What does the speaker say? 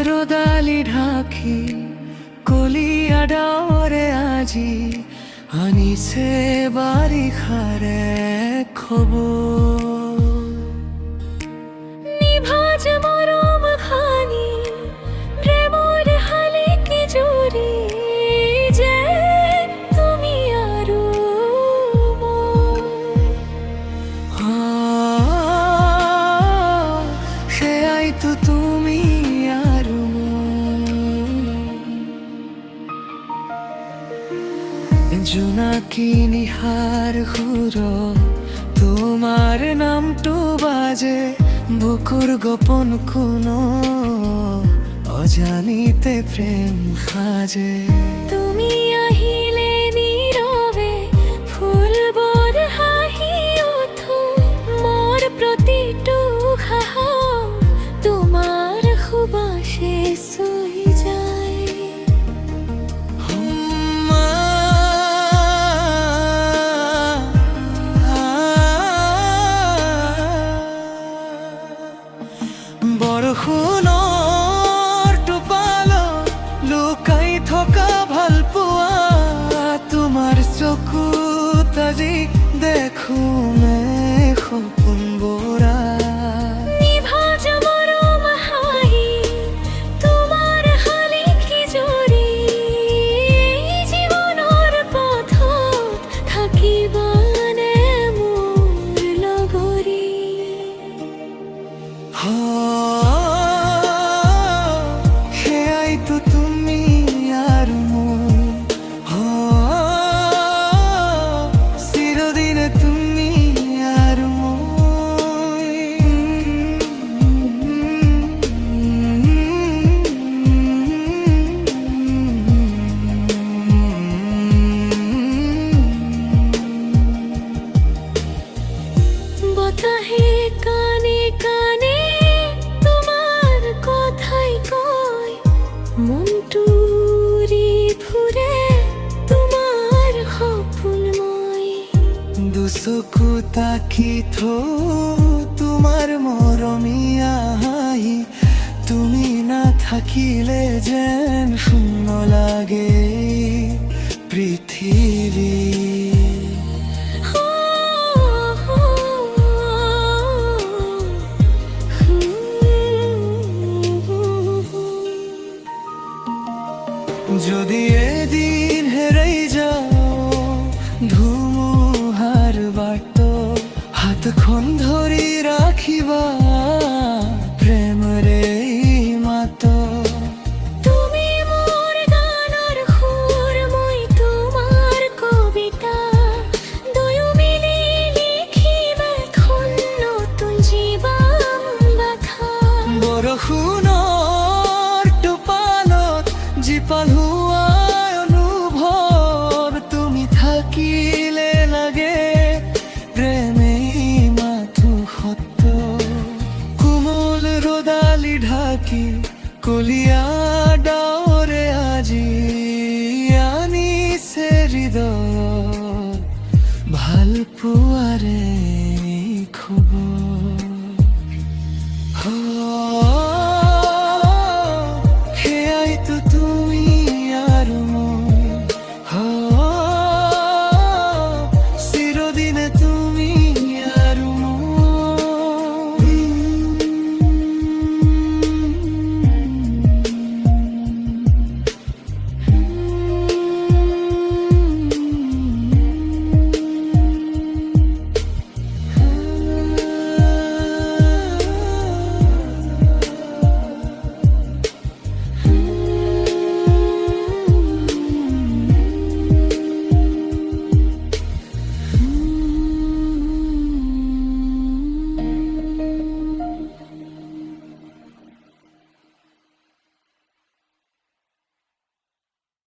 রোদালি ঢাকি কলিয়া ডাওরে আজি আনিছে বাড়ি খারে খবর নিভাজ মরম খানি প্রেমর হালে কি জুরি যে তুমি আরো সে আই তো তুমি জোনাকি নিহার হুর তোমার নামটো বাজে বুকুর গোপন কোনো অজানিতে প্রেম সাজে তুমি আহিলে নীরবে ফুল বৰ হাঁহি উঠো মোর প্ৰতিটো হাহা তোমার সুবাসে চুই যায় বৰষুণৰ টোপালত লুকাই থকা ভাল পোৱা তোমাৰ চকুত আজি দেখো সপোন বৰা নিভাজ মৰম হাঁহি তোমাৰ হালি কি জুৰি জীৱনৰ পথত থাকিবানে মোৰ লগৰী সেয়াই তো তুমি আৰু চিৰদিনে তুমি আৰু বতাহে কানে কানে তোমার কথাই কয় মনটুরি ফুরে তোমার সপোনময় দুচকু তাকি তোমাৰ মৰমীয়া হাঁহি তুমি নাথাকিলে যেন শূন্য লাগে পৃথিৱী যদি এদিন হেরাই যাও ধুমুহাৰ বাট হাতখন ধৰি ৰাখিবা প্ৰেমৰে মাত তুমি মোর গানৰ সুৰ মই তোমাৰ কবিতা দুয়ো মিলি লিখিবা এখন নতুন জীৱন গাথা বৰষুণৰ টোপালত জীপাল হোৱা অনুভৱ তুমি থাকিলে লাগে প্ৰেমেই মাথো সত্য কোমল ৰদালি ঢাকি কলিয়া ডাৱৰে আজি আনিছে হৃদয় ভাল পোৱাৰে